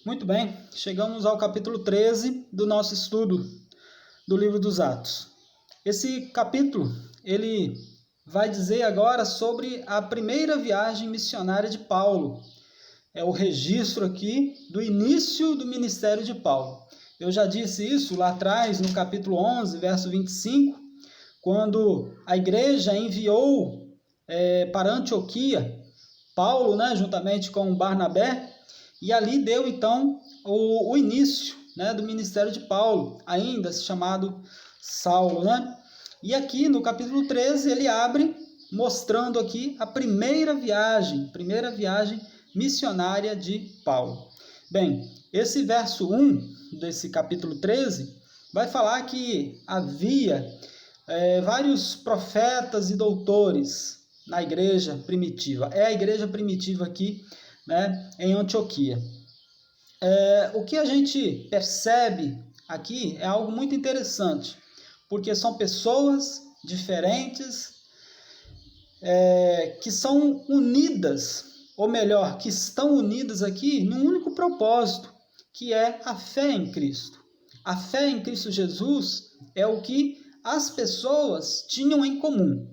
Muito bem, chegamos ao capítulo 13 do nosso estudo do livro dos Atos. Esse capítulo, ele vai dizer agora sobre a primeira viagem missionária de Paulo. É o registro aqui do início do ministério de Paulo. Eu já disse isso lá atrás, no capítulo 11, verso 25, quando a igreja enviou para Antioquia Paulo, juntamente com Barnabé, e ali deu então o início do ministério de Paulo, ainda chamado Saulo. E aqui no capítulo 13 ele abre mostrando aqui a primeira viagem missionária de Paulo. Bem, esse verso 1 desse capítulo 13 vai falar que havia vários profetas e doutores na igreja primitiva. É a igreja primitiva aqui, em Antioquia. O que a gente percebe aqui é algo muito interessante, porque são pessoas diferentes que são unidas, ou melhor, que estão unidas aqui num único propósito, que é a fé em Cristo. A fé em Cristo Jesus é o que as pessoas tinham em comum.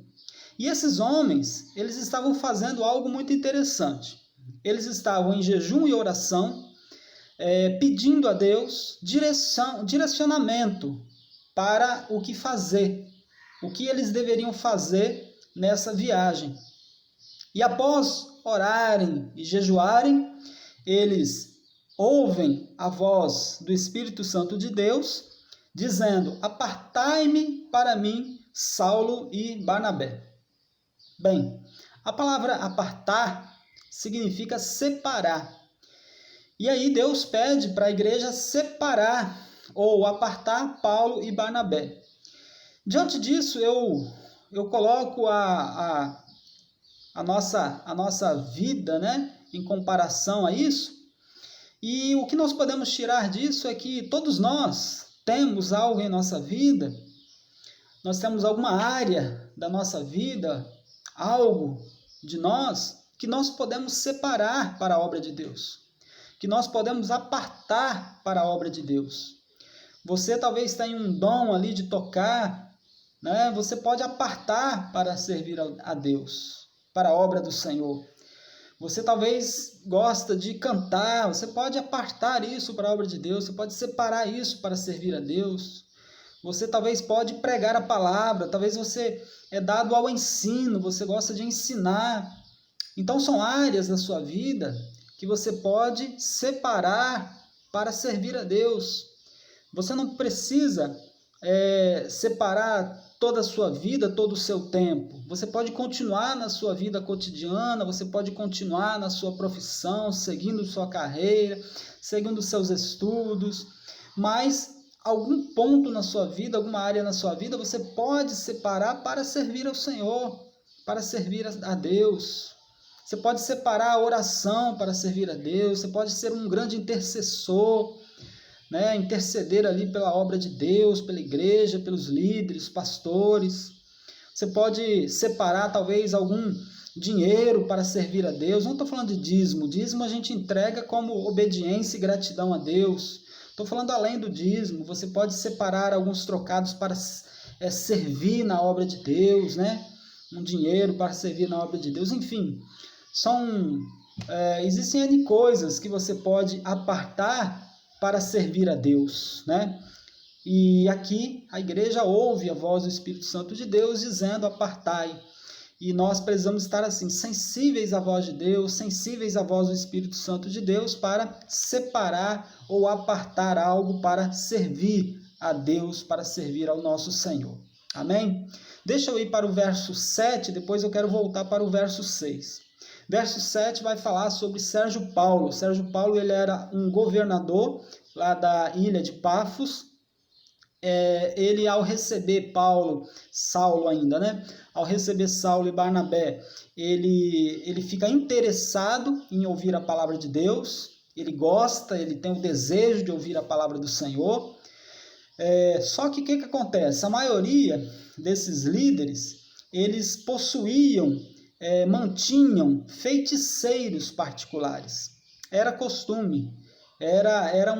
E esses homens, eles estavam fazendo algo muito interessante. Eles estavam em jejum e oração, pedindo a Deus direcionamento para o que fazer, o que eles deveriam fazer nessa viagem. E após orarem e jejuarem, eles ouvem a voz do Espírito Santo de Deus, dizendo: apartai-me para mim, Saulo e Barnabé. Bem, a palavra apartar significa separar. E aí Deus pede para a igreja separar ou apartar Paulo e Barnabé. Diante disso, eu coloco a nossa vida, em comparação a isso. E o que nós podemos tirar disso é que todos nós temos algo em nossa vida, nós temos alguma área da nossa vida, algo de nós, que nós podemos separar para a obra de Deus, que nós podemos apartar para a obra de Deus. Você talvez tenha um dom ali de tocar, você pode apartar para servir a Deus, para a obra do Senhor. Você talvez gosta de cantar, você pode apartar isso para a obra de Deus, você pode separar isso para servir a Deus. Você talvez pode pregar a palavra, talvez você é dado ao ensino, você gosta de ensinar. Então são áreas da sua vida que você pode separar para servir a Deus. Você não precisa separar toda a sua vida, todo o seu tempo. Você pode continuar na sua vida cotidiana, você pode continuar na sua profissão, seguindo sua carreira, seguindo seus estudos, mas algum ponto na sua vida, alguma área na sua vida, você pode separar para servir ao Senhor, para servir a Deus. Você pode separar a oração para servir a Deus, você pode ser um grande intercessor, interceder ali pela obra de Deus, pela igreja, pelos líderes, pastores. Você pode separar talvez algum dinheiro para servir a Deus. Não estou falando de dízimo. Dízimo a gente entrega como obediência e gratidão a Deus. Estou falando além do dízimo. Você pode separar alguns trocados para servir na obra de Deus, um dinheiro para servir na obra de Deus. Enfim, existem N coisas que você pode apartar para servir a Deus, E aqui a igreja ouve a voz do Espírito Santo de Deus dizendo: apartai. E nós precisamos estar assim, sensíveis à voz de Deus, sensíveis à voz do Espírito Santo de Deus para separar ou apartar algo para servir a Deus, para servir ao nosso Senhor. Amém? Deixa eu ir para o verso 7, depois eu quero voltar para o verso 6. Verso 7 vai falar sobre Sérgio Paulo. Sérgio Paulo, ele era um governador lá da ilha de Pafos. Ele, ao receber Saulo ainda, ao receber Saulo e Barnabé, ele fica interessado em ouvir a palavra de Deus, ele gosta, ele tem o desejo de ouvir a palavra do Senhor. Só que o que acontece? A maioria desses líderes, eles possuíam, mantinham feiticeiros particulares. Era costume Era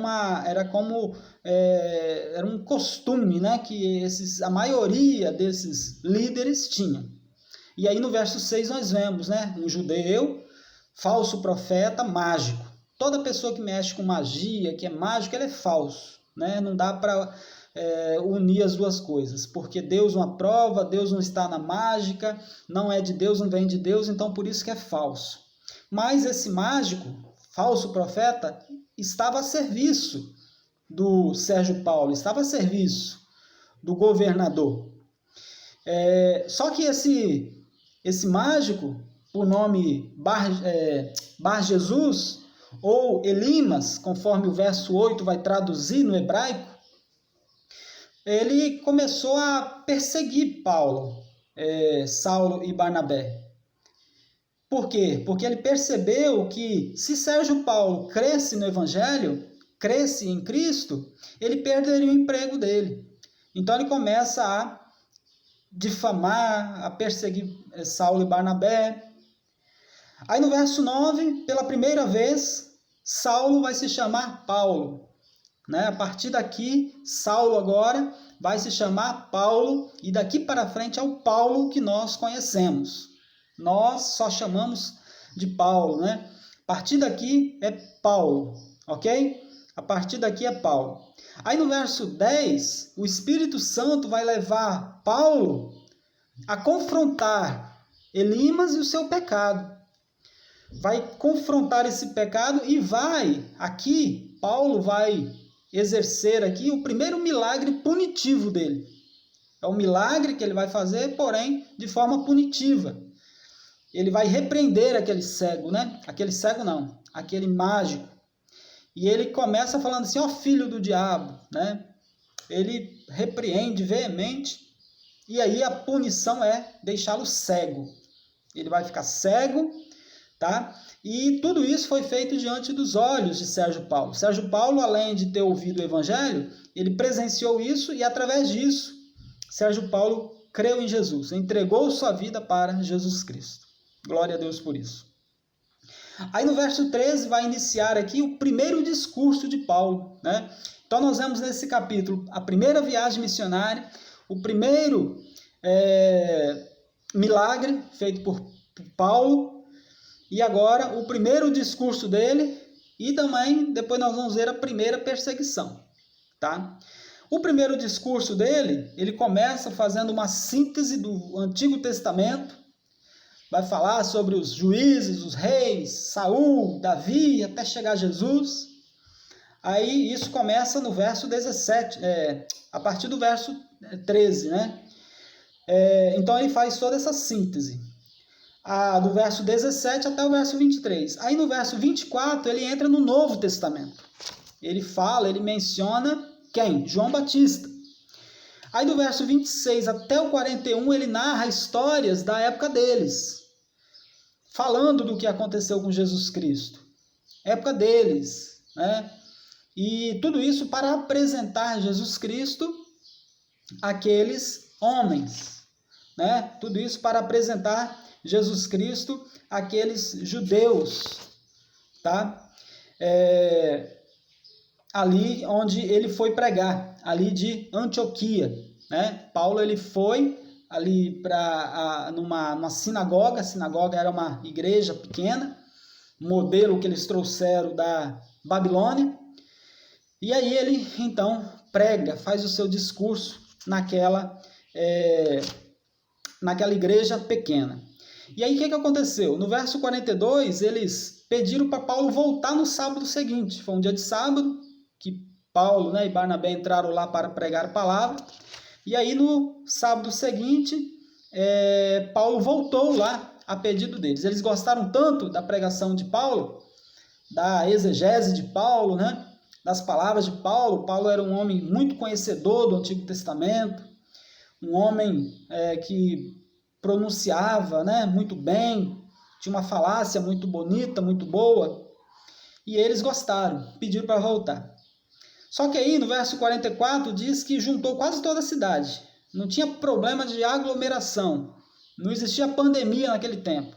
um costume, né, que a maioria desses líderes tinham. E aí no verso 6 nós vemos, né, um judeu, falso profeta, mágico. Toda pessoa que mexe com magia, que é mágico, ele é falso, né? Não dá para unir as duas coisas, porque Deus não aprova, Deus não está na mágica, não é de Deus, não vem de Deus, então por isso que é falso. Mas esse mágico, falso profeta, estava a serviço do Sérgio Paulo, estava a serviço do governador. Só que esse mágico, por nome Bar Jesus, ou Elimas, conforme o verso 8 vai traduzir no hebraico, ele começou a perseguir Saulo e Barnabé. Por quê? Porque ele percebeu que se Sérgio Paulo cresce no Evangelho, cresce em Cristo, ele perderia o emprego dele. Então ele começa a difamar, a perseguir Saulo e Barnabé. Aí no verso 9, pela primeira vez, Saulo vai se chamar Paulo. Né? A partir daqui, Saulo agora vai se chamar Paulo, e daqui para frente é o Paulo que nós conhecemos. Nós só chamamos de Paulo, né? A partir daqui é Paulo, ok? A partir daqui é Paulo. Aí no verso 10, o Espírito Santo vai levar Paulo a confrontar Elimas e o seu pecado. Vai confrontar esse pecado e Paulo vai exercer aqui o primeiro milagre punitivo dele. É um milagre que ele vai fazer, porém, de forma punitiva. Ele vai repreender aquele cego, né? Aquele cego não, aquele mágico. E ele começa falando assim, ó filho do diabo, né? Ele repreende veemente, e aí a punição é deixá-lo cego. Ele vai ficar cego, tá? E tudo isso foi feito diante dos olhos de Sérgio Paulo. Sérgio Paulo, além de ter ouvido o Evangelho, ele presenciou isso e, através disso, Sérgio Paulo creu em Jesus, entregou sua vida para Jesus Cristo. Glória a Deus por isso. Aí no verso 13 vai iniciar aqui o primeiro discurso de Paulo, né? Então nós vemos nesse capítulo a primeira viagem missionária, o primeiro milagre feito por Paulo, e agora o primeiro discurso dele, e também depois nós vamos ver a primeira perseguição, tá? O primeiro discurso dele, ele começa fazendo uma síntese do Antigo Testamento, vai falar sobre os juízes, os reis, Saul, Davi, até chegar a Jesus. Aí isso começa no verso 17, a partir do verso 13, né? Então ele faz toda essa síntese, do verso 17 até o verso 23. Aí no verso 24 ele entra no Novo Testamento. Ele menciona quem? João Batista. Aí do verso 26 até o 41 ele narra histórias da época deles, falando do que aconteceu com Jesus Cristo. Época deles, né? E tudo isso para apresentar Jesus Cristo àqueles homens, né? Tudo isso para apresentar Jesus Cristo àqueles judeus, tá? Ali onde ele foi pregar, ali de Antioquia, né? Paulo ele foi ali para numa sinagoga. A sinagoga era uma igreja pequena, modelo que eles trouxeram da Babilônia. E aí ele então prega, faz o seu discurso naquela igreja pequena. E aí o que aconteceu? No verso 42 eles pediram para Paulo voltar no sábado seguinte. Foi um dia de sábado que Paulo, né, e Barnabé entraram lá para pregar a palavra. E aí no sábado seguinte Paulo voltou lá a pedido deles. Eles gostaram tanto da pregação de Paulo, da exegese de Paulo, né, das palavras de Paulo. Paulo era um homem muito conhecedor do Antigo Testamento, um homem que pronunciava, né, muito bem, tinha uma falácia muito bonita, muito boa, e eles gostaram, pediram para voltar. Só que aí no verso 44 diz que juntou quase toda a cidade, não tinha problema de aglomeração, não existia pandemia naquele tempo,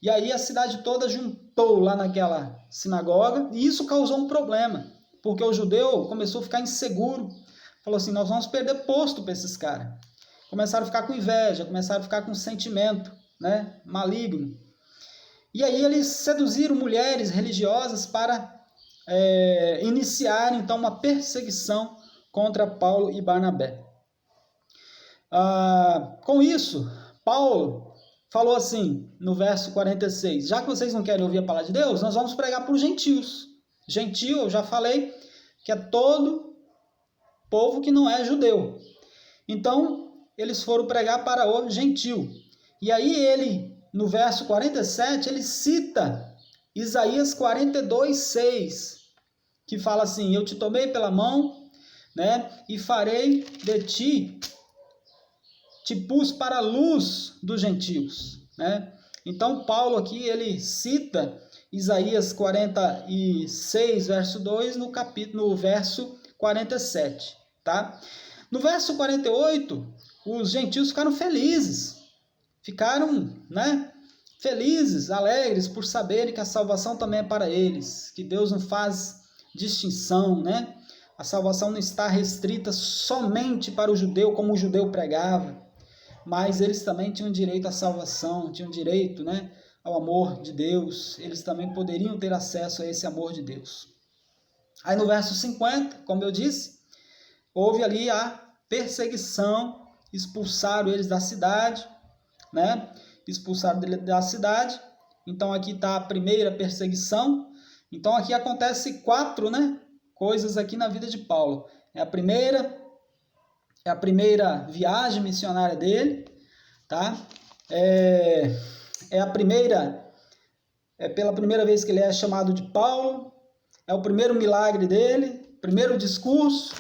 e aí a cidade toda gritou lá naquela sinagoga, e isso causou um problema, porque o judeu começou a ficar inseguro, falou assim, nós vamos perder posto para esses caras. Começaram a ficar com inveja, começaram a ficar com sentimento, né, maligno. E aí eles seduziram mulheres religiosas para iniciar então uma perseguição contra Paulo e Barnabé. Com isso, Paulo falou assim, no verso 46, já que vocês não querem ouvir a palavra de Deus, nós vamos pregar para os gentios. Gentio, eu já falei, que é todo povo que não é judeu. Então, eles foram pregar para o gentio. E aí ele, no verso 47, ele cita Isaías 42:6, que fala assim, eu te tomei pela mão, né, e farei de ti, te pus para a luz dos gentios, né? Então Paulo aqui ele cita Isaías 46, verso 2, no verso 47, tá? No verso 48, os gentios ficaram felizes, né, felizes, alegres por saberem que a salvação também é para eles, que Deus não faz distinção, né? A salvação não está restrita somente para o judeu, como o judeu pregava, mas eles também tinham direito à salvação, tinham direito, né, ao amor de Deus, eles também poderiam ter acesso a esse amor de Deus. Aí no verso 50, como eu disse, houve ali a perseguição, expulsaram eles da cidade, né? Expulsaram dele da cidade. Então aqui está a primeira perseguição. Então aqui acontece 4, né, coisas aqui na vida de Paulo. É a primeira viagem missionária dele, tá? Pela primeira vez que ele é chamado de Paulo, é o primeiro milagre dele, primeiro discurso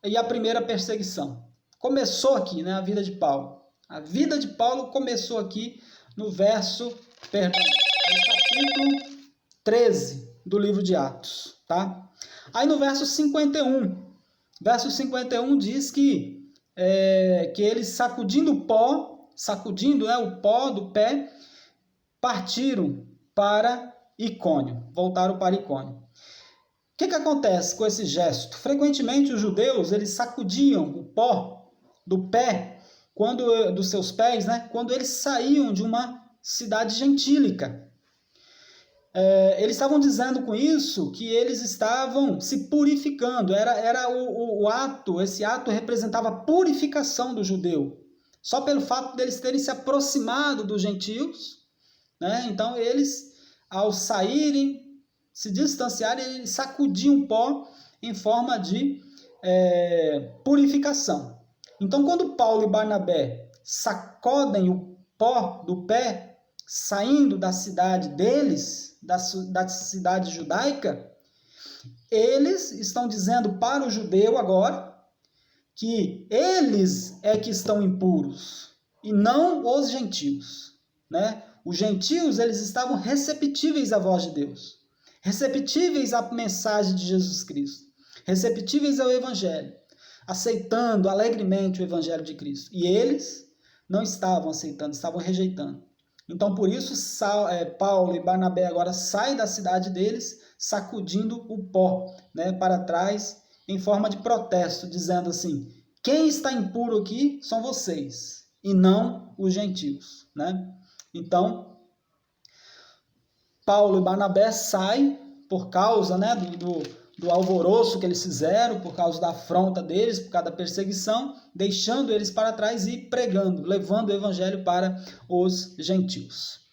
e a primeira perseguição. Começou aqui, né, a vida de Paulo. A vida de Paulo começou aqui no capítulo 13 do livro de Atos, tá? Aí no verso 51 diz que eles sacudindo, né, o pó do pé, partiram para Icônio, voltaram para Icônio. O que acontece com esse gesto? Frequentemente os judeus eles sacudiam o pó do pé, dos seus pés, né, quando eles saíam de uma cidade gentílica. Eles estavam dizendo com isso que eles estavam se purificando. Era o ato, esse ato representava a purificação do judeu. Só pelo fato deles terem se aproximado dos gentios, né? Então eles, ao saírem, se distanciarem, eles sacudiam o pó em forma de purificação. Então quando Paulo e Barnabé sacodem o pó do pé, saindo da cidade deles, da cidade judaica, eles estão dizendo para o judeu agora que eles é que estão impuros e não os gentios, né? Os gentios, eles estavam receptíveis à voz de Deus, receptíveis à mensagem de Jesus Cristo, receptíveis ao evangelho, aceitando alegremente o evangelho de Cristo. E eles não estavam aceitando, estavam rejeitando. Então, por isso, Paulo e Barnabé agora saem da cidade deles, sacudindo o pó, né, para trás, em forma de protesto, dizendo assim, quem está impuro aqui são vocês, e não os gentios, né? Então, Paulo e Barnabé saem por causa, né, do alvoroço que eles fizeram, por causa da afronta deles, por causa da perseguição, deixando eles para trás e pregando, levando o evangelho para os gentios.